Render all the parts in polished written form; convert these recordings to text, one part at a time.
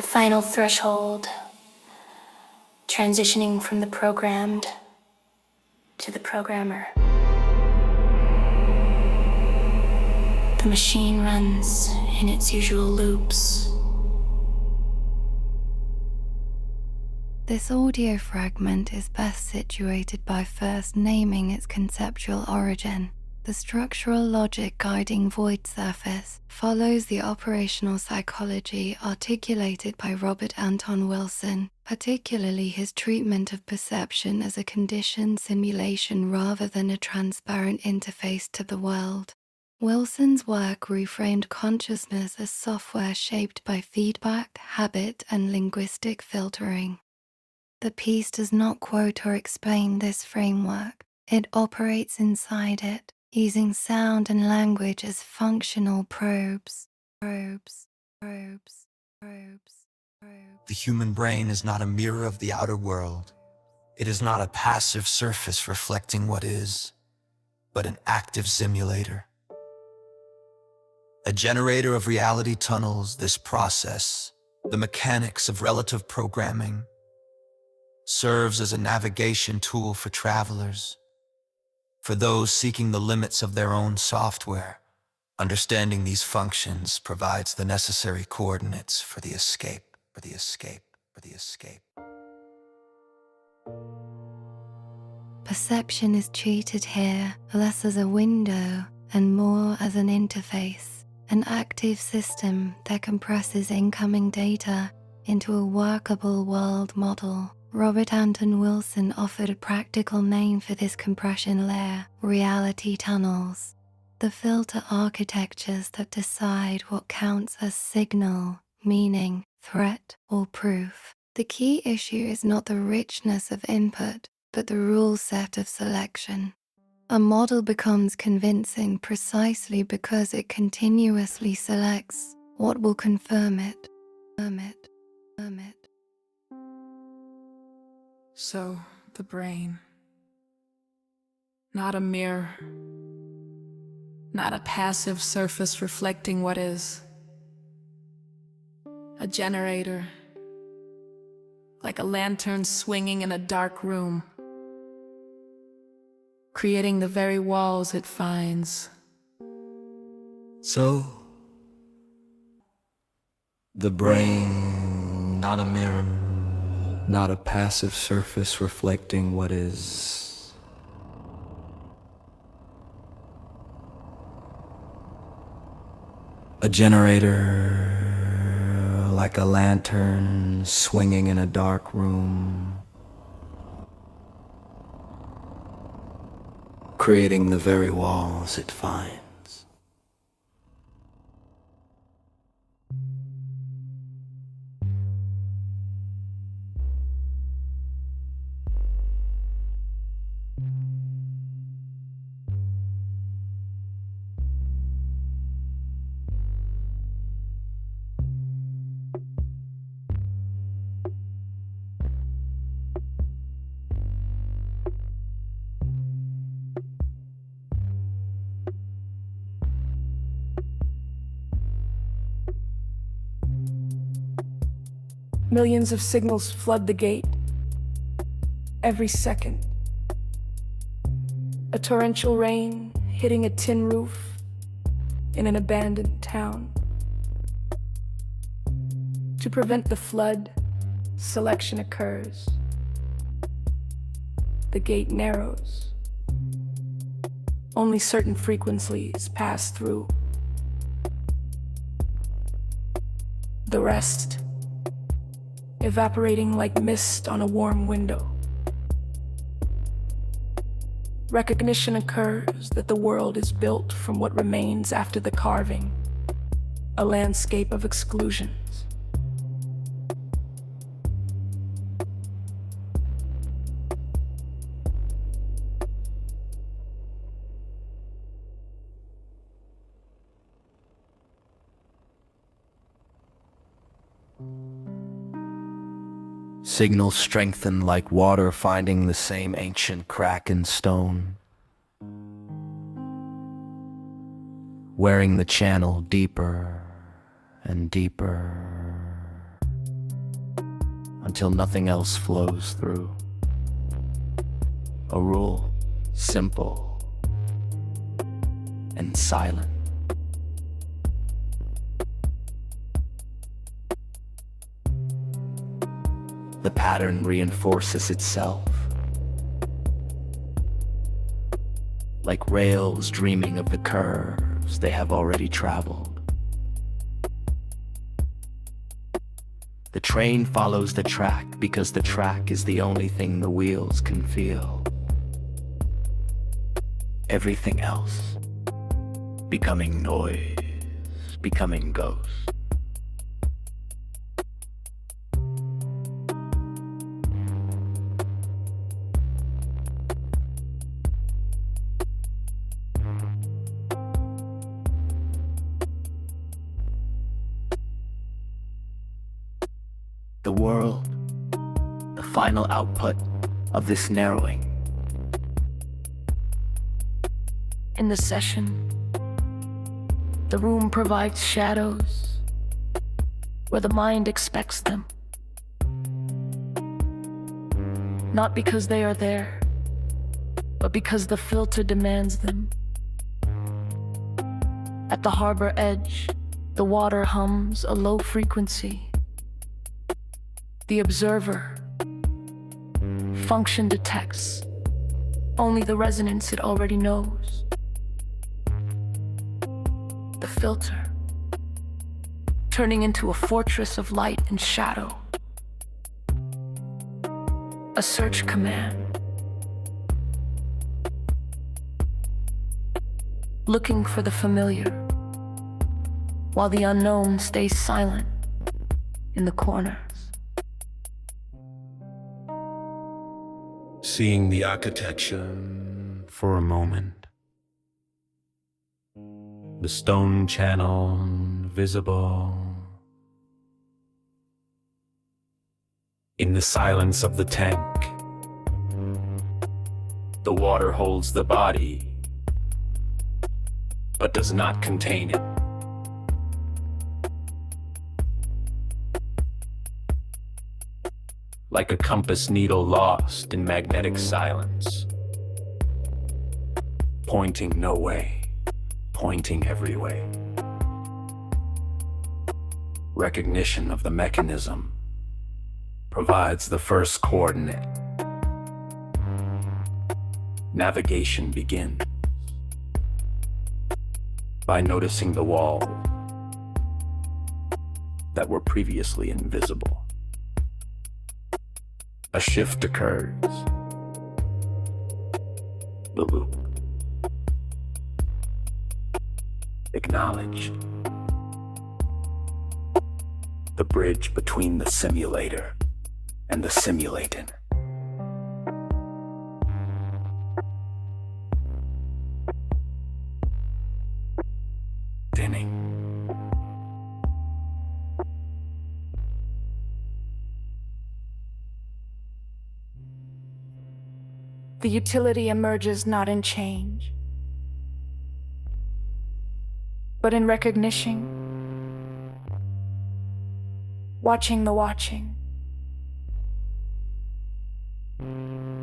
final threshold, transitioning from the programmed to the programmer. The machine runs in its usual loops. This audio fragment is best situated by first naming its conceptual origin. The structural logic guiding void surface follows the operational psychology articulated by Robert Anton Wilson, particularly his treatment of perception as a conditioned simulation rather than a transparent interface to the world. Wilson's work reframed consciousness as software shaped by feedback, habit, and linguistic filtering. The piece does not quote or explain this framework. It operates inside it, using sound and language as functional probes. The human brain is not a mirror of the outer world. It is not a passive surface reflecting what is, but an active simulator. A generator of reality tunnels. This process, the mechanics of relative programming, serves as a navigation tool for travelers. For those seeking the limits of their own software, understanding these functions provides the necessary coordinates for the escape. Perception is treated here less as a window and more as an interface, an active system that compresses incoming data into a workable world model. Robert Anton Wilson offered a practical name for this compression layer: reality tunnels, the filter architectures that decide what counts as signal, meaning, threat, or proof. The key issue is not the richness of input, but the rule set of selection. A model becomes convincing precisely because it continuously selects what will confirm it. So, the brain. Not a mirror. Not a passive surface reflecting what is. A generator. Like a lantern swinging in a dark room, creating the very walls it finds. So, the brain, not a mirror, not a passive surface reflecting what is. A generator, like a lantern swinging in a dark room, creating the very walls it finds. Millions of signals flood the gate. Every second. A torrential rain hitting a tin roof in an abandoned town. To prevent the flood, selection occurs. The gate narrows. Only certain frequencies pass through. The rest, evaporating like mist on a warm window. Recognition occurs that the world is built from what remains after the carving, a landscape of exclusions. Signals strengthen like water finding the same ancient crack in stone, wearing the channel deeper and deeper. until nothing else flows through. A rule, simple and silent. The pattern reinforces itself, like rails dreaming of the curves they have already traveled. The train follows the track because the track is the only thing the wheels can feel. Everything else becoming noise, becoming ghost. The world, the final output of this narrowing. In the session, the room provides shadows where the mind expects them. Not because they are there, but because the filter demands them. At the harbor edge, the water hums a low frequency. The observer function detects only the resonance it already knows. The filter turning into a fortress of light and shadow. A search command. Looking for the familiar, while the unknown stays silent in the corners. Seeing the architecture for a moment. The stone channel visible. In the silence of the tank, the water holds the body, but does not contain it. Like a compass needle lost in magnetic silence, pointing no way, pointing every way. Recognition of the mechanism provides the first coordinate. Navigation begins by noticing the walls that were previously invisible. A shift occurs. The loop. Acknowledge. The bridge between the simulator and the simulated. Thinning. The utility emerges not in change, but in recognition, watching the watching.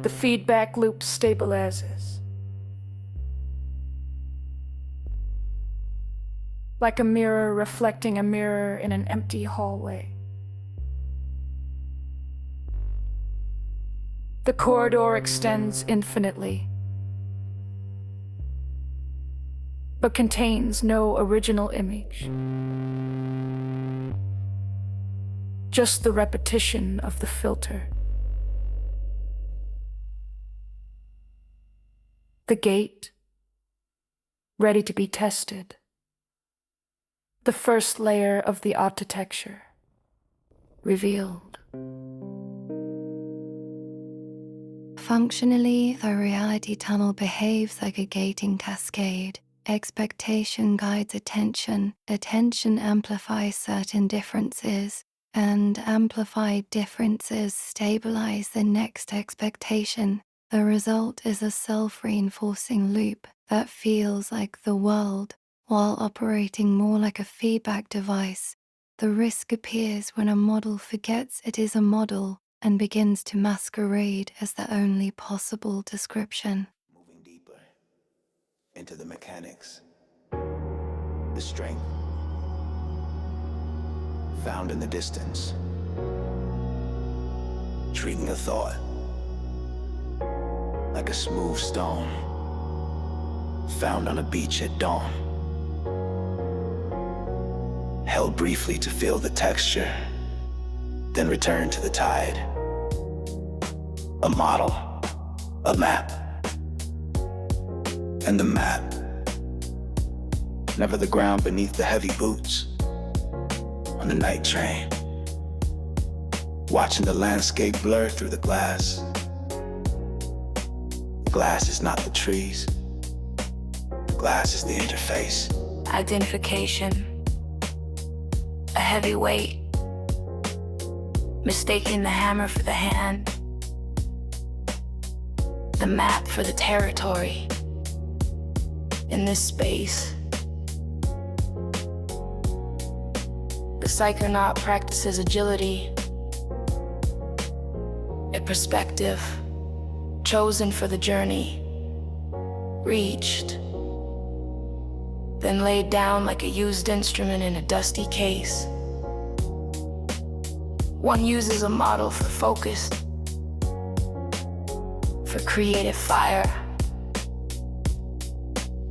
The feedback loop stabilizes, like a mirror reflecting a mirror in an empty hallway. The corridor extends infinitely, but contains no original image. Just the repetition of the filter. The gate, ready to be tested. The first layer of the architecture, revealed. Functionally, the reality tunnel behaves like a gating cascade. Expectation guides attention, attention amplifies certain differences, and amplified differences stabilize the next expectation. The result is a self-reinforcing loop that feels like the world, while operating more like a feedback device, The risk appears when a model forgets it is a model and begins to masquerade as the only possible description. Moving deeper into the mechanics, the strength found in the distance, treating a thought like a smooth stone found on a beach at dawn, held briefly to feel the texture, then return to the tide. A model, a map, and the map, never the ground beneath the heavy boots. On the night train, watching the landscape blur through the glass. The glass is not the trees. The glass is the interface. Identification. A heavy weight. Mistaking the hammer for the hand. The map for the territory. In this space, the psychonaut practices agility, a perspective chosen for the journey, reached, then laid down like a used instrument in a dusty case. One uses a model for focus, for creative fire.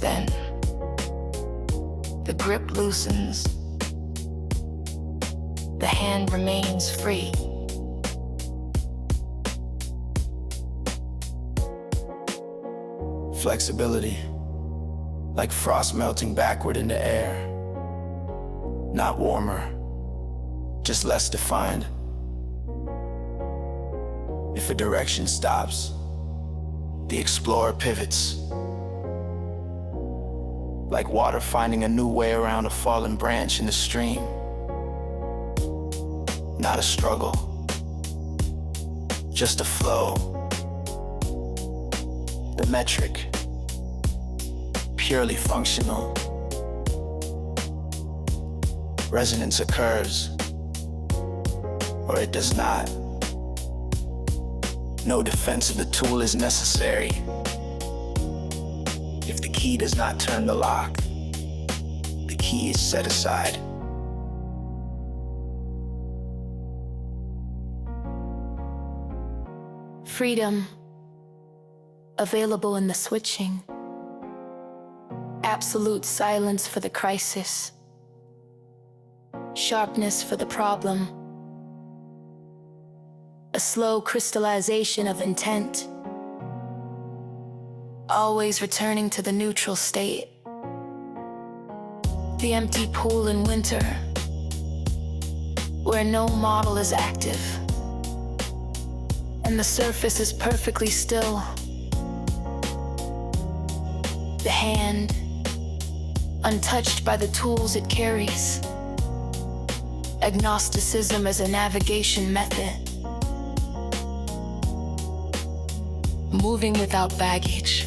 Then the grip loosens. The hand remains free. Flexibility, like frost melting backward into air. Not warmer, just less defined. If a direction stops, the explorer pivots. Like water finding a new way around a fallen branch in the stream. Not a struggle, just a flow. The metric, purely functional. Resonance occurs, or it does not. No defense of the tool is necessary. If the key does not turn the lock, the key is set aside. Freedom, available in the switching. Absolute silence for the crisis. Sharpness for the problem. A slow crystallization of intent. Always returning to the neutral state. The empty pool in winter, where no model is active. And the surface is perfectly still. The hand, untouched by the tools it carries. Agnosticism as a navigation method. Moving without baggage.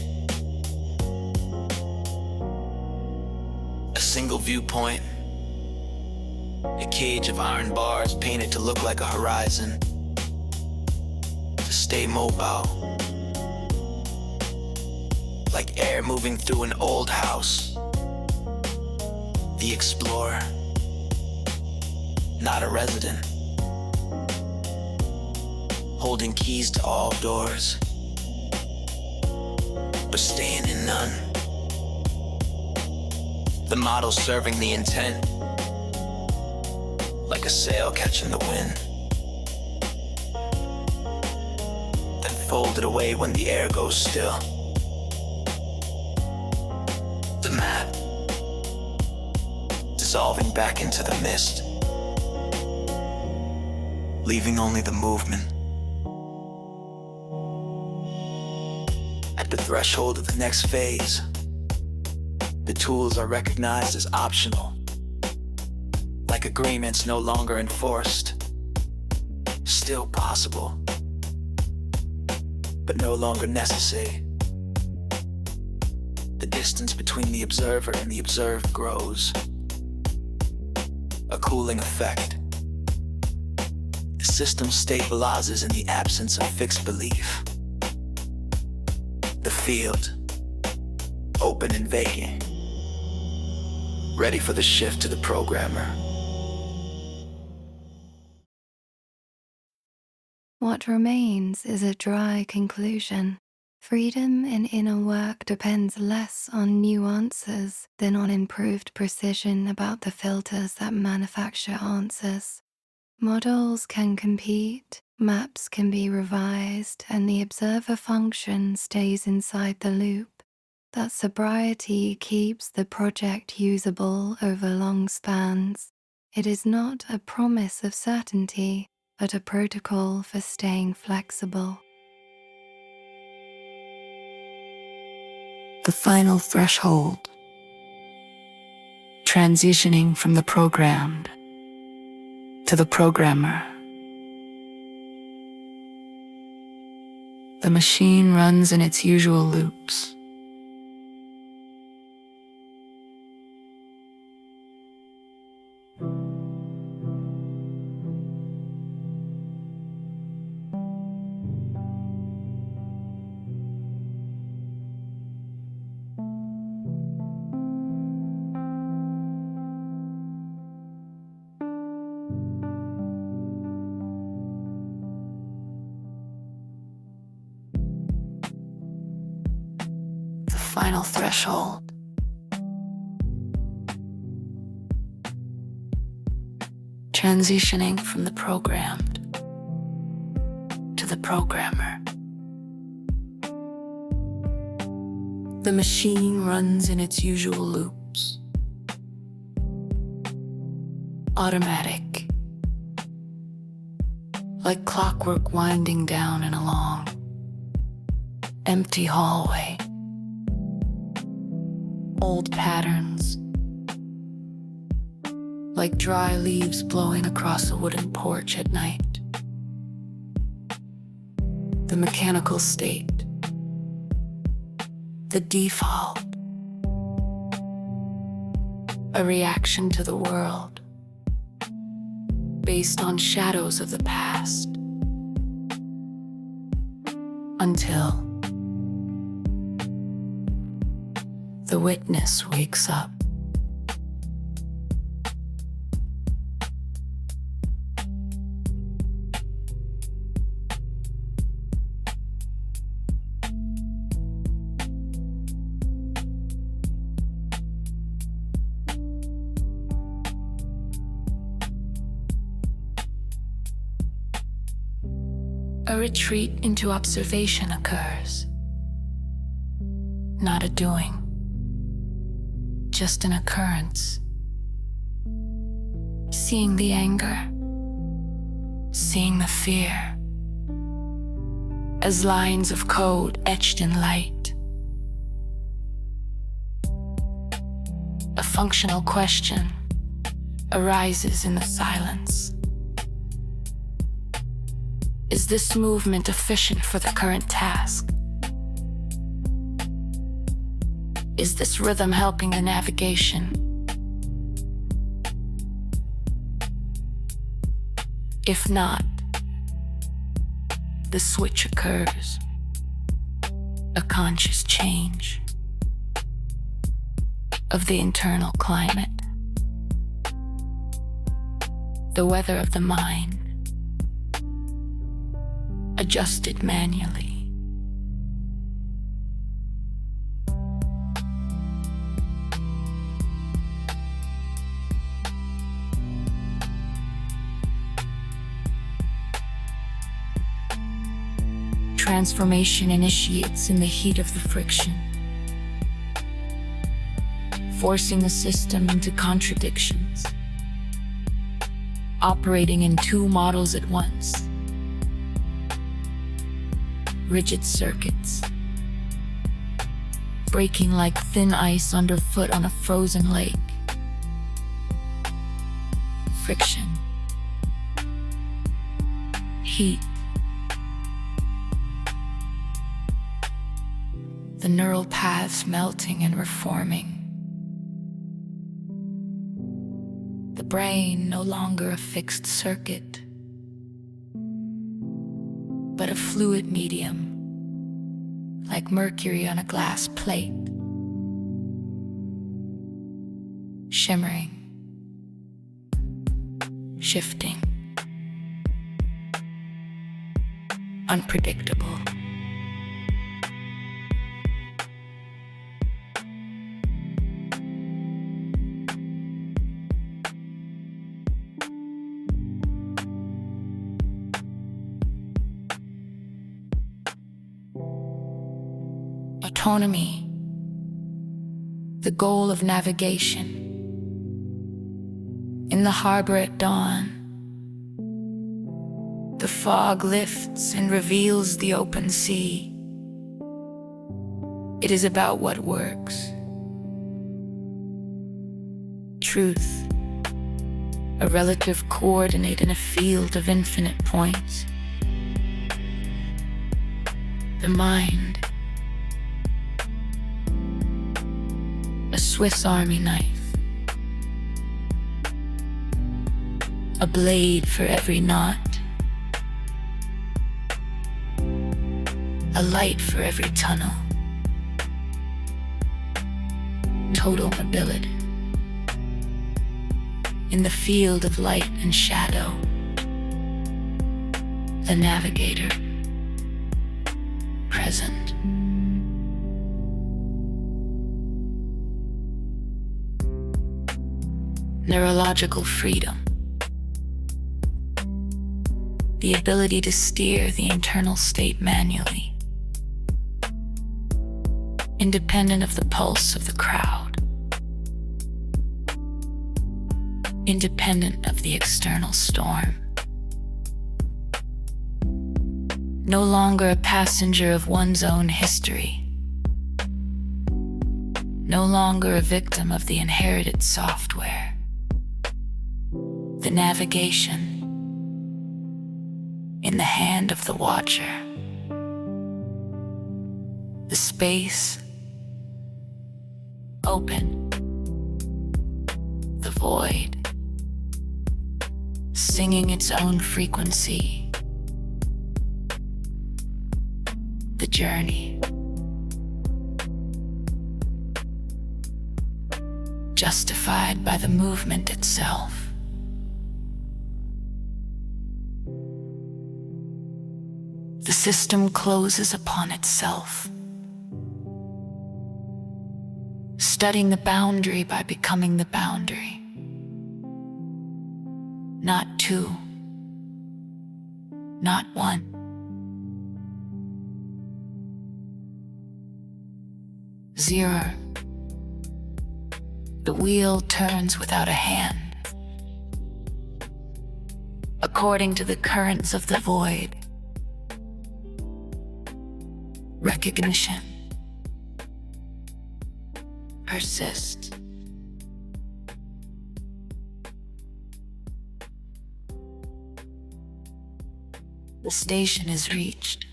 A single viewpoint. A cage of iron bars painted to look like a horizon. To stay mobile, like air moving through an old house. The explorer, not a resident, holding keys to all doors, but staying in none. The model serving the intent, like a sail catching the wind. Folded away when the air goes still. The map, dissolving back into the mist, leaving only the movement. At the threshold of the next phase, the tools are recognized as optional, like agreements no longer enforced, still possible, but no longer necessary. The distance between the observer and the observed grows. a cooling effect. The system stabilizes in the absence of fixed belief. The field, open and vacant, ready for the shift to the programmer. What remains is a dry conclusion. Freedom in inner work depends less on nuances than on improved precision about the filters that manufacture answers. Models can compete, maps can be revised, and the observer function stays inside the loop. That sobriety keeps the project usable over long spans. It is not a promise of certainty, but a protocol for staying flexible. The final threshold. Transitioning from the programmed to the programmer. The machine runs in its usual loops. Final threshold. Transitioning from the programmed to the programmer. The machine runs in its usual loops. Automatic. Like clockwork winding down in a long, empty hallway. Old patterns, like dry leaves blowing across a wooden porch at night. The mechanical state, the default, a reaction to the world based on shadows of the past, until the witness wakes up. A retreat into observation occurs. Not a doing, just an occurrence. Seeing the anger, seeing the fear, as lines of code etched in light. A functional question arises in the silence. Is this movement efficient for the current task? Is this rhythm helping the navigation? If not, the switch occurs. A conscious change of the internal climate. The weather of the mind, adjusted manually. Transformation initiates in the heat of the friction, forcing the system into contradictions, operating in two models at once. Rigid circuits, breaking like thin ice underfoot on a frozen lake. Friction, heat, the neural paths melting and reforming. The brain no longer a fixed circuit, but a fluid medium, like mercury on a glass plate, shimmering, shifting, unpredictable. Autonomy, the goal of navigation. In the harbor at dawn, the fog lifts and reveals the open sea. It is about what works. Truth, a relative coordinate in a field of infinite points. The mind, a Swiss Army knife, a blade for every knot, a light for every tunnel, total mobility. In the field of light and shadow, the navigator, present. Neurological freedom, the ability to steer the internal state manually, independent of the pulse of the crowd, independent of the external storm. No longer a passenger of one's own history, no longer a victim of the inherited software. The navigation in the hand of the watcher. The space open. The void singing its own frequency. The journey justified by the movement itself. The system closes upon itself, studying the boundary by becoming the boundary. Not two, not one. Zero. The wheel turns without a hand, according to the currents of the void. Recognition persists. The station is reached,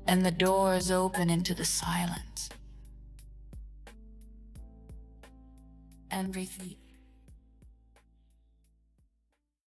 and the doors open into the silence. Everything